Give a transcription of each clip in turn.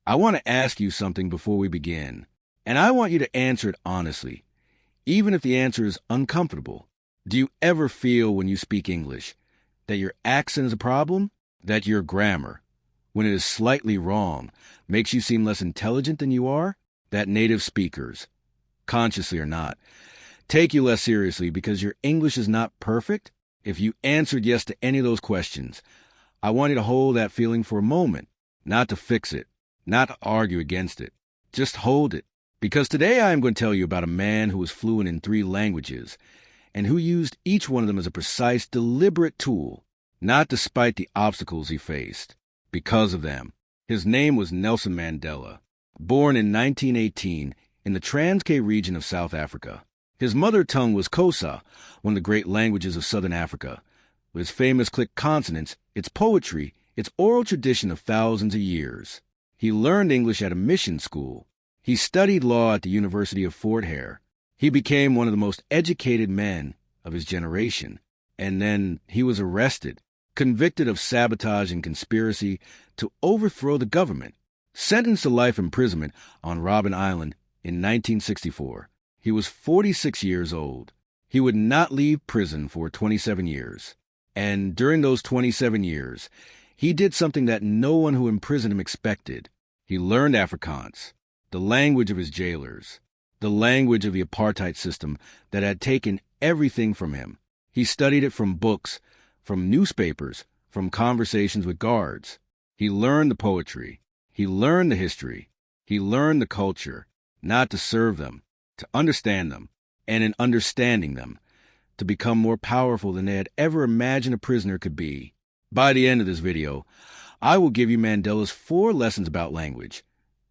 I want to ask you something before we begin, and I want you to answer it honestly, even if the answer is uncomfortable. Do you ever feel when you speak English that your accent is a problem? That your grammar, when it is slightly wrong, makes you seem less intelligent than you are? That native speakers, consciously or not, take you less seriously because your English is not perfect? If you answered yes to any of those questions, I want you to hold that feeling for a moment, not to fix it, not to argue against it. Just hold it. Because today I am going to tell you about a man who was fluent in 3 languages and who used each one of them as a precise, deliberate tool, not despite the obstacles he faced, because of them. His name was Nelson Mandela, born in 1918 in the Transkei region of South Africa. His mother tongue was Xhosa, one of the great languages of southern Africa. With its famous click consonants, its poetry, its oral tradition of thousands of years. He learned English at a mission school. He studied law at the University of Fort Hare. He became one of the most educated men of his generation. And then he was arrested, convicted of sabotage and conspiracy to overthrow the government, sentenced to life imprisonment on Robben Island in 1964. He was 46 years old. He would not leave prison for 27 years. And during those 27 years, he did something that no one who imprisoned him expected. He learned Afrikaans, the language of his jailers, the language of the apartheid system that had taken everything from him. He studied it from books, from newspapers, from conversations with guards. He learned the poetry. He learned the history. He learned the culture, not to serve them, to understand them, and in understanding them, to become more powerful than they had ever imagined a prisoner could be. By the end of this video, I will give you Mandela's 4 lessons about language,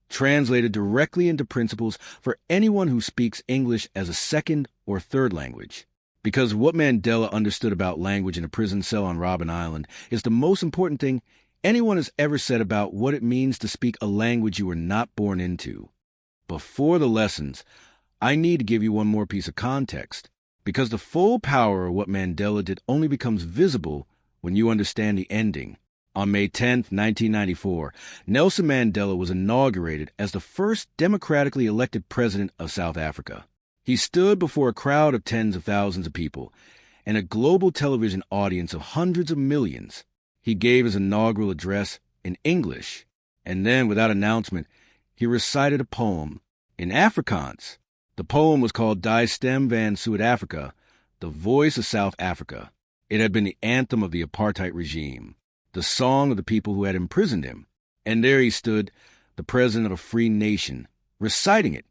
translated directly into principles for anyone who speaks English as a second or third language. Because what Mandela understood about language in a prison cell on Robben Island is the most important thing anyone has ever said about what it means to speak a language you were not born into. Before the lessons, I need to give you one more piece of context, because the full power of what Mandela did only becomes visible when you understand the ending. On May 10, 1994, Nelson Mandela was inaugurated as the first democratically elected president of South Africa. He stood before a crowd of tens of thousands of people and a global television audience of hundreds of millions. He gave his inaugural address in English, and then, without announcement, he recited a poem in Afrikaans. The poem was called Die Stem van Suid-Afrika, the voice of South Africa. It had been the anthem of the apartheid regime, the song of the people who had imprisoned him. And there he stood, the president of a free nation, reciting it.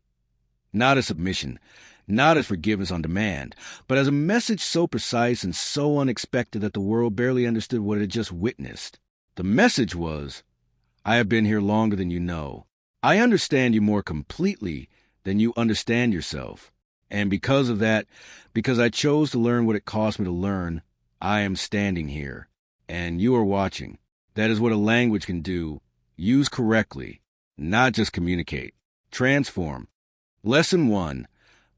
Not as submission, not as forgiveness on demand, but as a message so precise and so unexpected that the world barely understood what it had just witnessed. The message was, I have been here longer than you know. I understand you more completely than you understand yourself. And because of that, because I chose to learn what it cost me to learn, I am standing here. And you are watching. That is what a language can do. Use correctly, not just communicate. Transform. Lesson 1.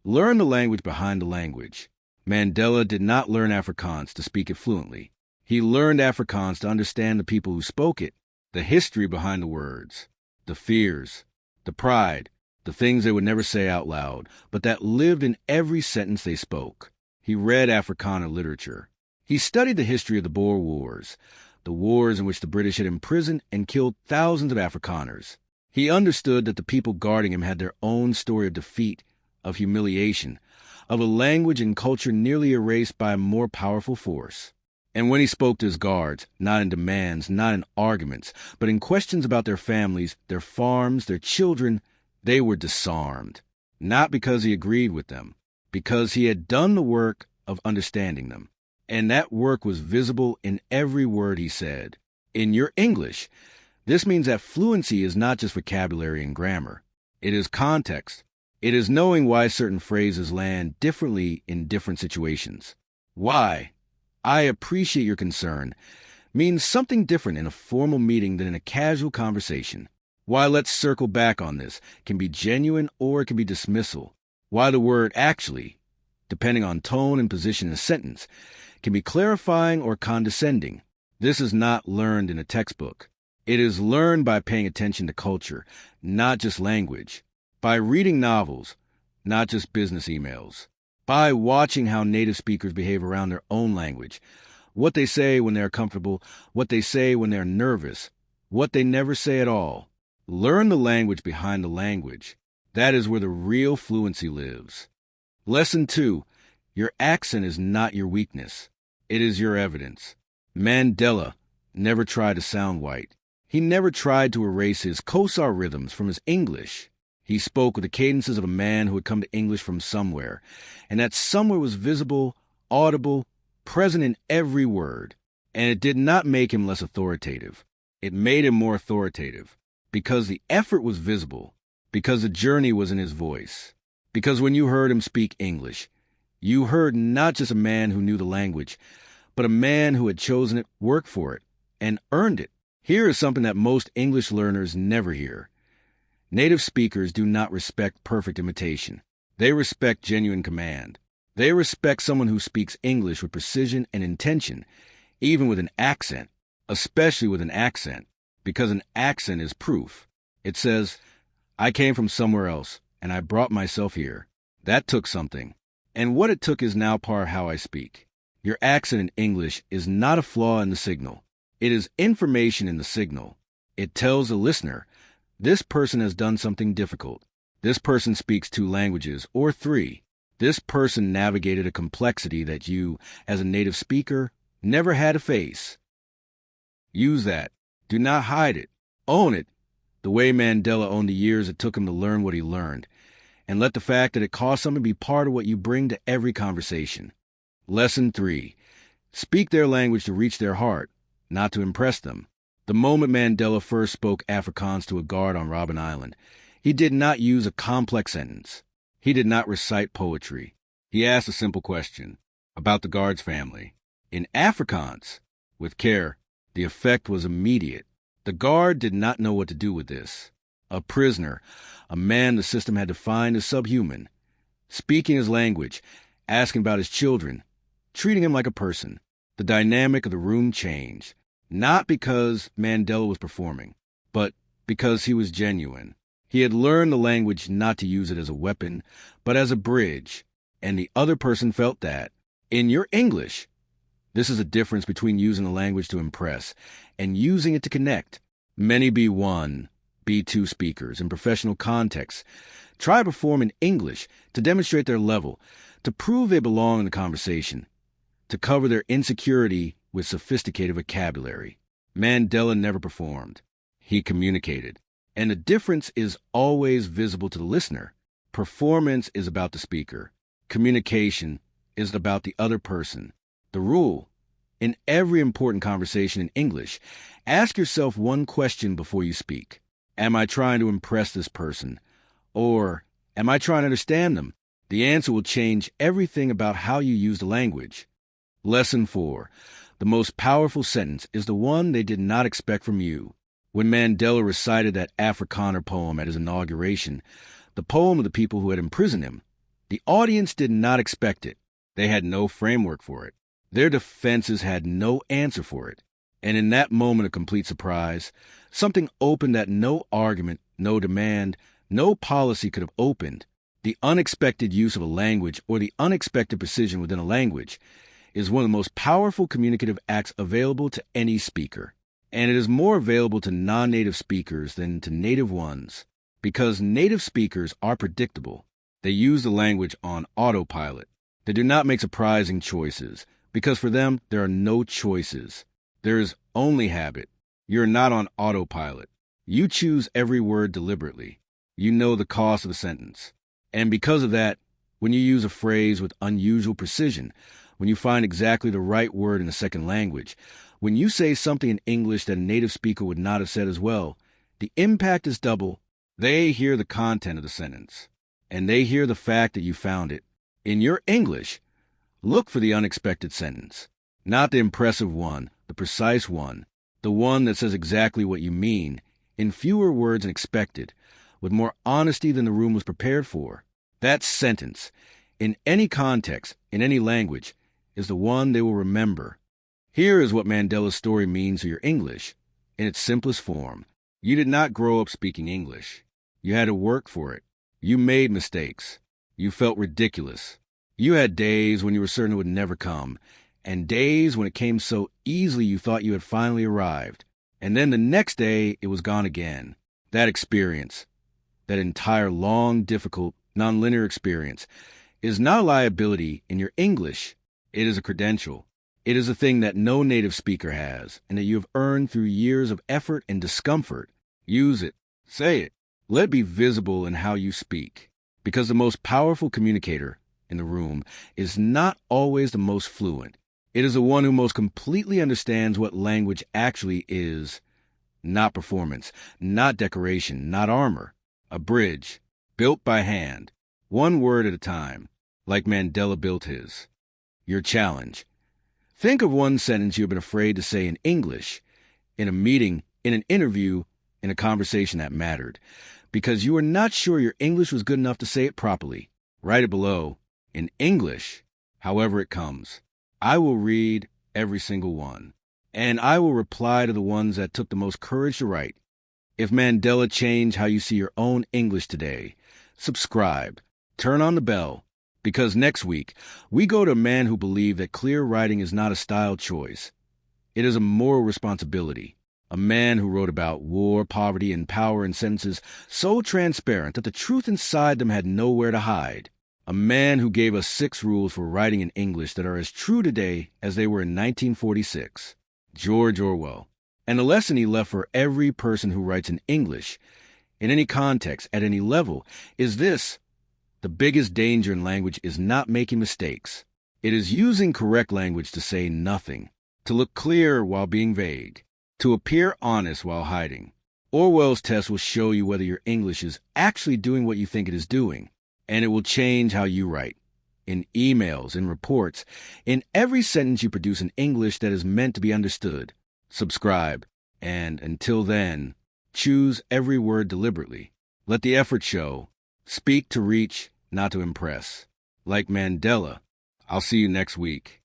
Learn the language behind the language. Mandela did not learn Afrikaans to speak it fluently. He learned Afrikaans to understand the people who spoke it, the history behind the words, the fears, the pride, the things they would never say out loud, but that lived in every sentence they spoke. He read Afrikaner literature. He studied the history of the Boer Wars, the wars in which the British had imprisoned and killed thousands of Afrikaners. He understood that the people guarding him had their own story of defeat, of humiliation, of a language and culture nearly erased by a more powerful force. And when he spoke to his guards, not in demands, not in arguments, but in questions about their families, their farms, their children, they were disarmed. Not because he agreed with them, because he had done the work of understanding them. And that work was visible in every word he said. In your English, this means that fluency is not just vocabulary and grammar. It is context. It is knowing why certain phrases land differently in different situations. Why, I appreciate your concern, means something different in a formal meeting than in a casual conversation. Why, let's circle back on this, can be genuine or it can be dismissal. Why the word actually, depending on tone and position in a sentence, can be clarifying or condescending. This is not learned in a textbook. It is learned by paying attention to culture, not just language, by reading novels, not just business emails, by watching how native speakers behave around their own language, what they say when they're comfortable, what they say when they're nervous, what they never say at all. Learn the language behind the language. That is where the real fluency lives. Lesson 2. Your accent is not your weakness. It is your evidence. Mandela never tried to sound white. He never tried to erase his Xhosa rhythms from his English. He spoke with the cadences of a man who had come to English from somewhere, and that somewhere was visible, audible, present in every word. And it did not make him less authoritative. It made him more authoritative, because the effort was visible, because the journey was in his voice, because when you heard him speak English, you heard not just a man who knew the language, but a man who had chosen it, worked for it, and earned it. Here is something that most English learners never hear. Native speakers do not respect perfect imitation. They respect genuine command. They respect someone who speaks English with precision and intention, even with an accent, especially with an accent, because an accent is proof. It says, I came from somewhere else, and I brought myself here. That took something. And what it took is now part of how I speak. Your accent in English is not a flaw in the signal. It is information in the signal. It tells the listener, this person has done something difficult. This person speaks 2 languages, or 3. This person navigated a complexity that you, as a native speaker, never had to face. Use that. Do not hide it. Own it, the way Mandela owned the years it took him to learn what he learned. And let the fact that it cost something be part of what you bring to every conversation. Lesson 3. Speak their language to reach their heart, not to impress them. The moment Mandela first spoke Afrikaans to a guard on Robben Island, he did not use a complex sentence. He did not recite poetry. He asked a simple question about the guard's family. In Afrikaans, with care, the effect was immediate. The guard did not know what to do with this. A prisoner, a man the system had defined as subhuman, speaking his language, asking about his children, treating him like a person. The dynamic of the room changed, not because Mandela was performing, but because he was genuine. He had learned the language not to use it as a weapon, but as a bridge, and the other person felt that. In your English, this is a difference between using the language to impress and using it to connect. Many B1, B2 speakers in professional contexts try to perform in English to demonstrate their level, to prove they belong in the conversation, to cover their insecurity with sophisticated vocabulary. Mandela never performed. He communicated. And the difference is always visible to the listener. Performance is about the speaker. Communication is about the other person. The rule: in every important conversation in English, ask yourself one question before you speak. Am I trying to impress this person? Or am I trying to understand them? The answer will change everything about how you use the language. Lesson 4. The most powerful sentence is the one they did not expect from you. When Mandela recited that Afrikaner poem at his inauguration, the poem of the people who had imprisoned him, the audience did not expect it. They had no framework for it. Their defenses had no answer for it. And in that moment of complete surprise, something opened that no argument, no demand, no policy could have opened. The unexpected use of a language, or the unexpected precision within a language, is one of the most powerful communicative acts available to any speaker. And it is more available to non-native speakers than to native ones, because native speakers are predictable. They use the language on autopilot. They do not make surprising choices, because for them, there are no choices. There is only habit. You're not on autopilot. You choose every word deliberately. You know the cost of a sentence. And because of that, when you use a phrase with unusual precision, when you find exactly the right word in a second language, when you say something in English that a native speaker would not have said as well, the impact is double. They hear the content of the sentence, and they hear the fact that you found it. In your English, look for the unexpected sentence, not the impressive one, the precise one, the one that says exactly what you mean, in fewer words than expected, with more honesty than the room was prepared for. That sentence, in any context, in any language, is the one they will remember. Here is what Mandela's story means for your English. in its simplest form. You did not grow up speaking English. You had to work for it. You made mistakes. You felt ridiculous. You had days when you were certain it would never come, and days when it came so easily you thought you had finally arrived. And then the next day, it was gone again. That experience, that entire long, difficult, nonlinear experience, is not a liability in your English. It is a credential. It is a thing that no native speaker has, and that you have earned through years of effort and discomfort. Use it. Say it. Let it be visible in how you speak. Because the most powerful communicator in the room is not always the most fluent. It is the one who most completely understands what language actually is. Not performance, not decoration, not armor. A bridge, built by hand, one word at a time, like Mandela built his. Your challenge. Think of one sentence you have been afraid to say in English, in a meeting, in an interview, in a conversation that mattered, because you were not sure your English was good enough to say it properly. Write it below, in English, however it comes. I will read every single one, and I will reply to the ones that took the most courage to write. If Mandela changed how you see your own English today, subscribe, turn on the bell, because next week we go to a man who believed that clear writing is not a style choice. It is a moral responsibility. A man who wrote about war, poverty, and power in sentences so transparent that the truth inside them had nowhere to hide. A man who gave us 6 rules for writing in English that are as true today as they were in 1946. George Orwell. And the lesson he left for every person who writes in English, in any context, at any level, is this: the biggest danger in language is not making mistakes. It is using correct language to say nothing, to look clear while being vague, to appear honest while hiding. Orwell's test will show you whether your English is actually doing what you think it is doing, and it will change how you write. In emails, in reports, in every sentence you produce in English that is meant to be understood. Subscribe, and until then, choose every word deliberately. Let the effort show. Speak to reach, not to impress. Like Mandela, I'll see you next week.